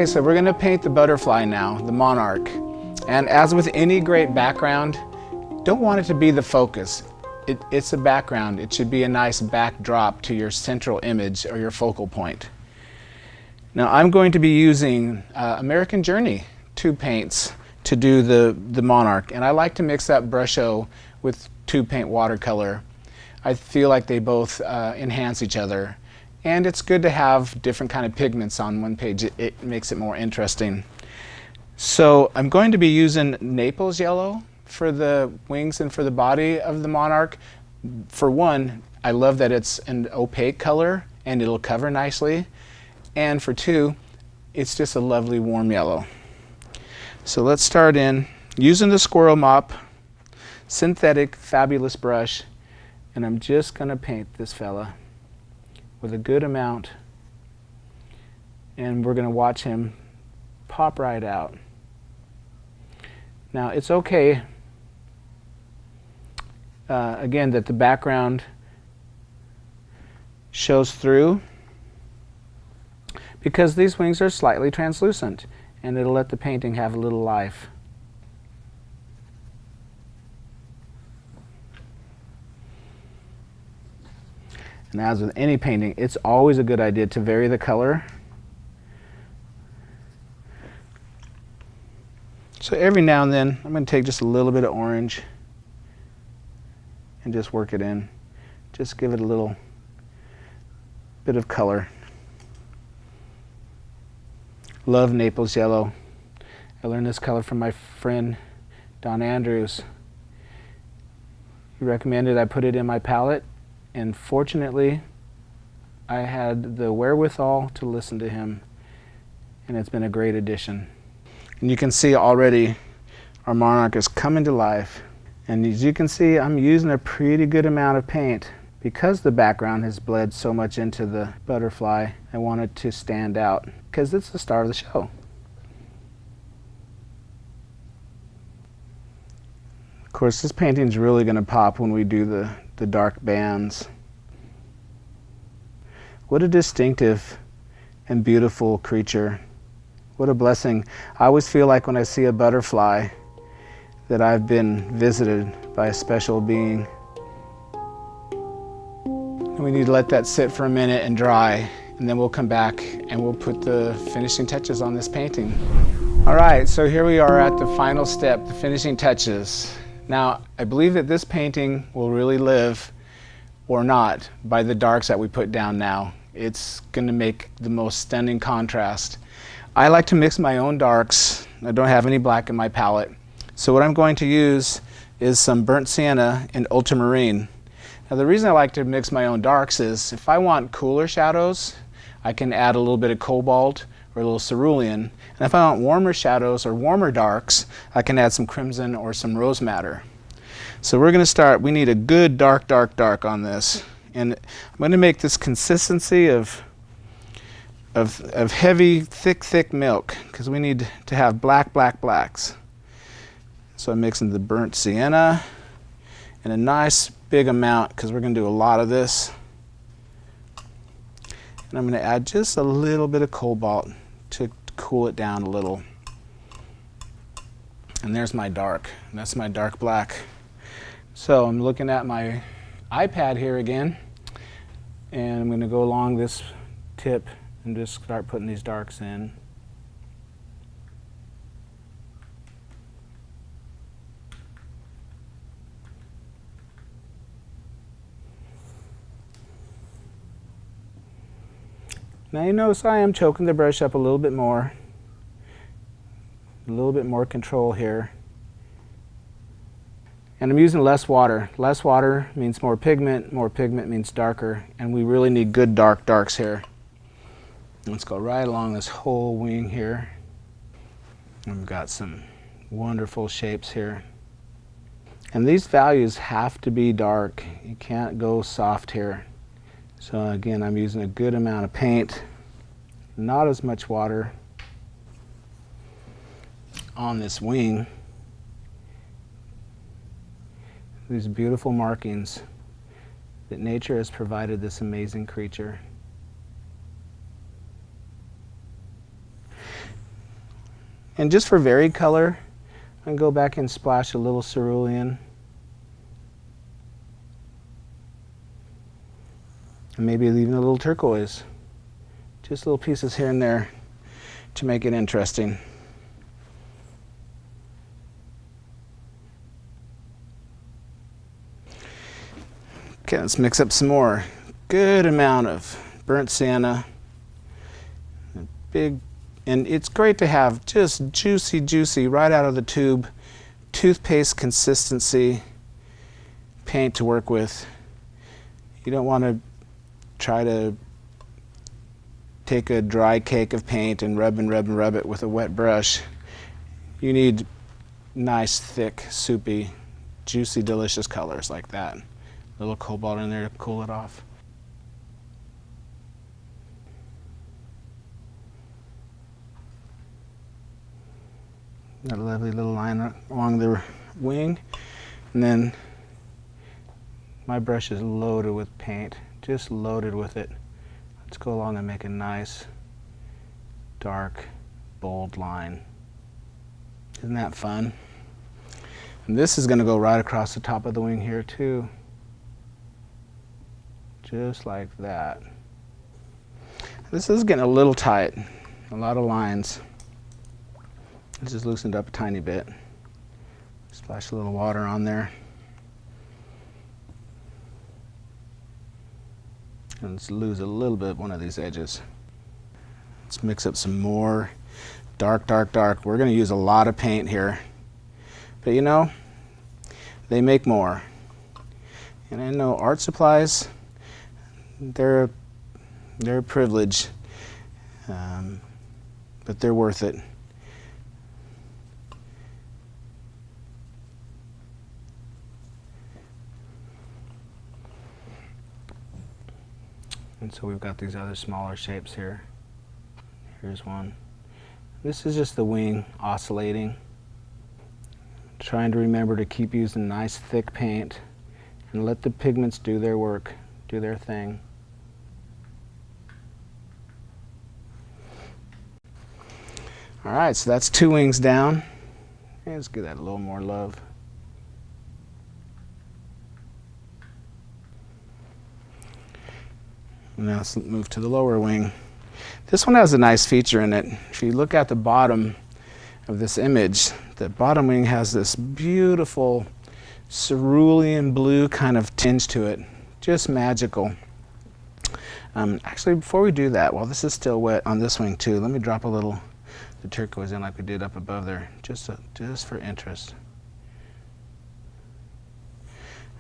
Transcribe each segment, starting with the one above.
Okay, so we're gonna paint the butterfly now, the monarch. And as with any great background, don't want it to be the focus. It's a background. It should be a nice backdrop to your central image or your focal point. Now I'm going to be using American Journey tube paints to do the monarch. And I like to mix up brusho with tube paint watercolor. I feel like they both enhance each other. And it's good to have different kind of pigments on one page. It makes it more interesting. So I'm going to be using Naples yellow for the wings and for the body of the monarch. For one, I love that it's an opaque color and it'll cover nicely. And for two, it's just a lovely warm yellow. So let's start in using the squirrel mop, synthetic fabulous brush, and I'm just going to paint this fella with a good amount, and we're going to watch him pop right out. Now it's okay, again, that the background shows through, because these wings are slightly translucent and it'll let the painting have a little life. And as with any painting, it's always a good idea to vary the color. So every now and then, I'm going to take just a little bit of orange and just work it in. Just give it a little bit of color. Love Naples yellow. I learned this color from my friend Don Andrews. He recommended I put it in my palette, and fortunately I had the wherewithal to listen to him, and it's been a great addition. And you can see already our monarch is coming to life. And as you can see, I'm using a pretty good amount of paint. Because the background has bled so much into the butterfly, I want it to stand out, because it's the star of the show. Of course, this painting's really going to pop when we do the dark bands. What a distinctive and beautiful creature. What a blessing. I always feel like when I see a butterfly that I've been visited by a special being. And we need to let that sit for a minute and dry, and then we'll come back and we'll put the finishing touches on this painting. All right, so here we are at the final step, the finishing touches. Now, I believe that this painting will really live, or not, by the darks that we put down now. It's going to make the most stunning contrast. I like to mix my own darks. I don't have any black in my palette. So what I'm going to use is some burnt sienna and ultramarine. Now the reason I like to mix my own darks is if I want cooler shadows, I can add a little bit of cobalt or a little cerulean. And if I want warmer shadows or warmer darks, I can add some crimson or some rose madder. So we're going to start. We need a good dark, dark, dark on this. And I'm going to make this consistency of heavy, thick milk, because we need to have black, black, blacks. So I'm mixing the burnt sienna in a nice big amount, because we're going to do a lot of this. And I'm going to add just a little bit of cobalt to cool it down a little. And there's my dark. That's my dark black. So I'm looking at my iPad here again, and I'm going to go along this tip and just start putting these darks in. Now you notice I am choking the brush up a little bit more control here. And I'm using less water. Less water means more pigment means darker, and we really need good dark darks here. Let's go right along this whole wing here. And we've got some wonderful shapes here. And these values have to be dark. You can't go soft here. So again, I'm using a good amount of paint, not as much water on this wing. These beautiful markings that nature has provided this amazing creature. And just for varied color, I'm going to go back and splash a little cerulean. And maybe even a little turquoise. Just little pieces here and there to make it interesting. Okay, let's mix up some more. Good amount of burnt sienna. And it's great to have just juicy, right out of the tube, toothpaste consistency paint to work with. You don't want to try to take a dry cake of paint and rub it with a wet brush. You need nice, thick, soupy, juicy, delicious colors like that. A little cobalt in there to cool it off. Got a lovely little line along the wing, and then my brush is loaded with paint, just loaded with it. Let's go along and make a nice, dark, bold line. Isn't that fun? And this is going to go right across the top of the wing here too. Just like that. This is getting a little tight, a lot of lines. This is loosened up a tiny bit. Splash a little water on there. And let's lose a little bit of one of these edges. Let's mix up some more dark. We're going to use a lot of paint here. But you know, they make more. And I know art supplies, they're a privilege, but they're worth it. And so we've got these other smaller shapes here. Here's one. This is just the wing oscillating. Trying to remember to keep using nice thick paint and let the pigments do their work, do their thing. All right, so that's 2 wings down. Let's give that a little more love. Now let's move to the lower wing. This one has a nice feature in it. If you look at the bottom of this image, the bottom wing has this beautiful cerulean blue kind of tinge to it. Just magical. Actually, before we do that, while this is still wet on this wing too, let me drop a little the turquoise in like we did up above there, just for interest.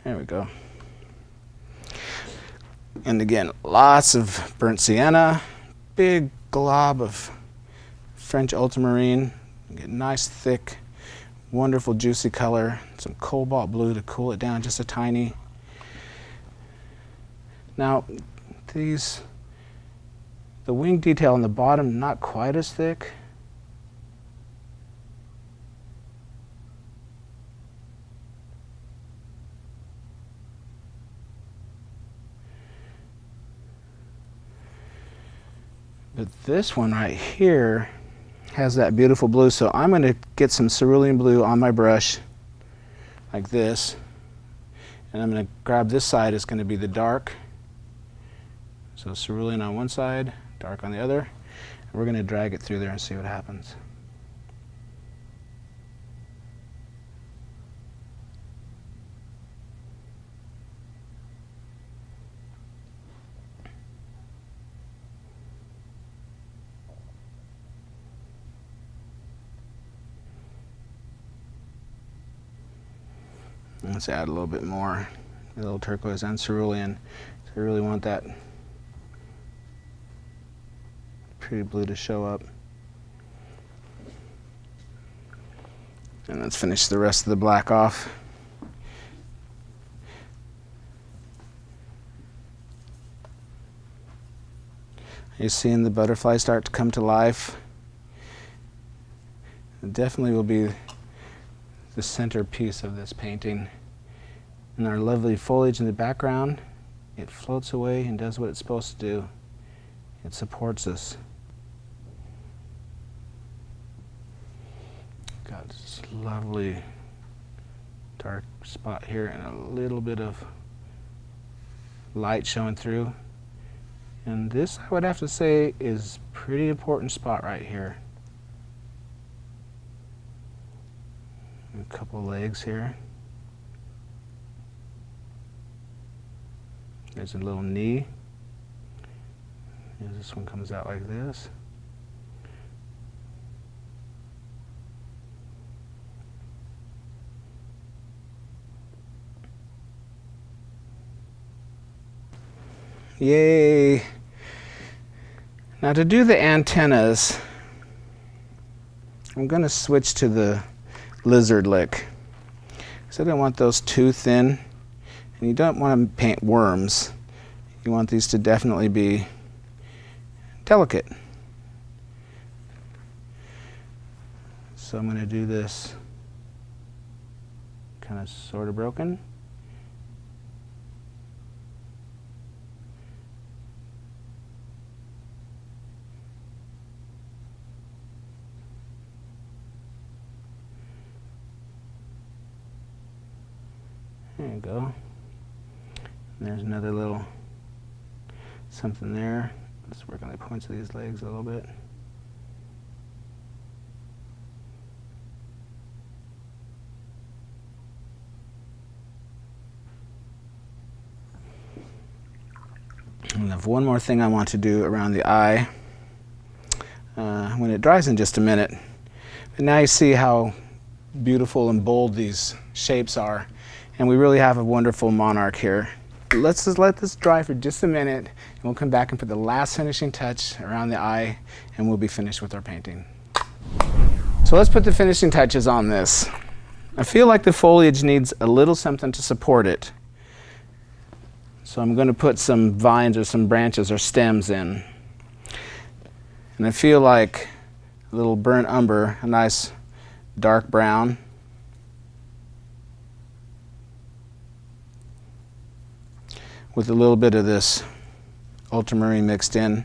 There we go. And again, lots of burnt sienna, big glob of French ultramarine. Get nice, thick, wonderful, juicy color. Some cobalt blue to cool it down just a tiny. Now, the wing detail on the bottom, not quite as thick. But this one right here has that beautiful blue, so I'm going to get some cerulean blue on my brush like this, and I'm going to grab this side. It's going to be the dark, so cerulean on one side, dark on the other, and we're going to drag it through there and see what happens. Let's add a little bit more, a little turquoise and cerulean. So I really want that pretty blue to show up. And let's finish the rest of the black off. You're seeing the butterfly start to come to life. It definitely will be the centerpiece of this painting. And our lovely foliage in the background, it floats away and does what it's supposed to do. It supports us. lovely dark spot here and a little bit of light showing through. And this, I would have to say, is a pretty important spot right here. A couple legs here. There's a little knee. And this one comes out like this. Yay! Now to do the antennas, I'm going to switch to the lizard lick. So I don't want those too thin, and you don't want to paint worms. You want these to definitely be delicate. So I'm going to do this kind of sort of broken. There you go. And there's another little something there. Let's work on the points of these legs a little bit. And I have one more thing I want to do around the eye when it dries in just a minute. But now you see how beautiful and bold these shapes are. And we really have a wonderful monarch here. Let's just let this dry for just a minute, and we'll come back and put the last finishing touch around the eye, and we'll be finished with our painting. So let's put the finishing touches on this. I feel like the foliage needs a little something to support it. So I'm going to put some vines or some branches or stems in. And I feel like a little burnt umber, a nice dark brown. With a little bit of this ultramarine mixed in,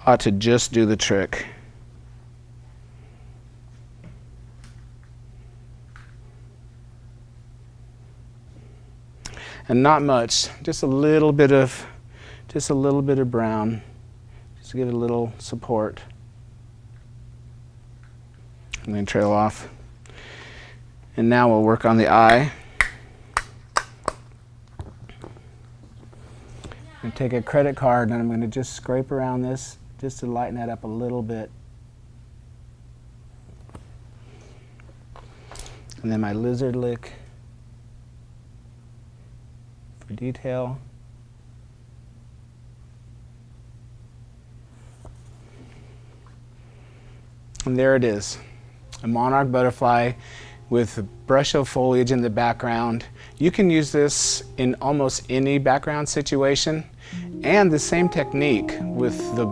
ought to just do the trick. And not much, just a little bit of brown, just to give it a little support. And then trail off. And now we'll work on the eye. I'm going to take a credit card and I'm going to just scrape around this just to lighten that up a little bit. And then my lizard lick for detail. And there it is, a monarch butterfly with brush of foliage in the background. You can use this in almost any background situation, and the same technique with the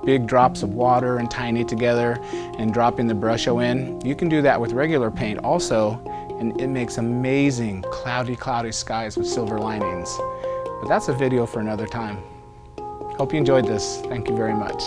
big drops of water and tying it together and dropping the brusho in. You can do that with regular paint also, and it makes amazing cloudy skies with silver linings. But that's a video for another time. Hope you enjoyed this. Thank you very much.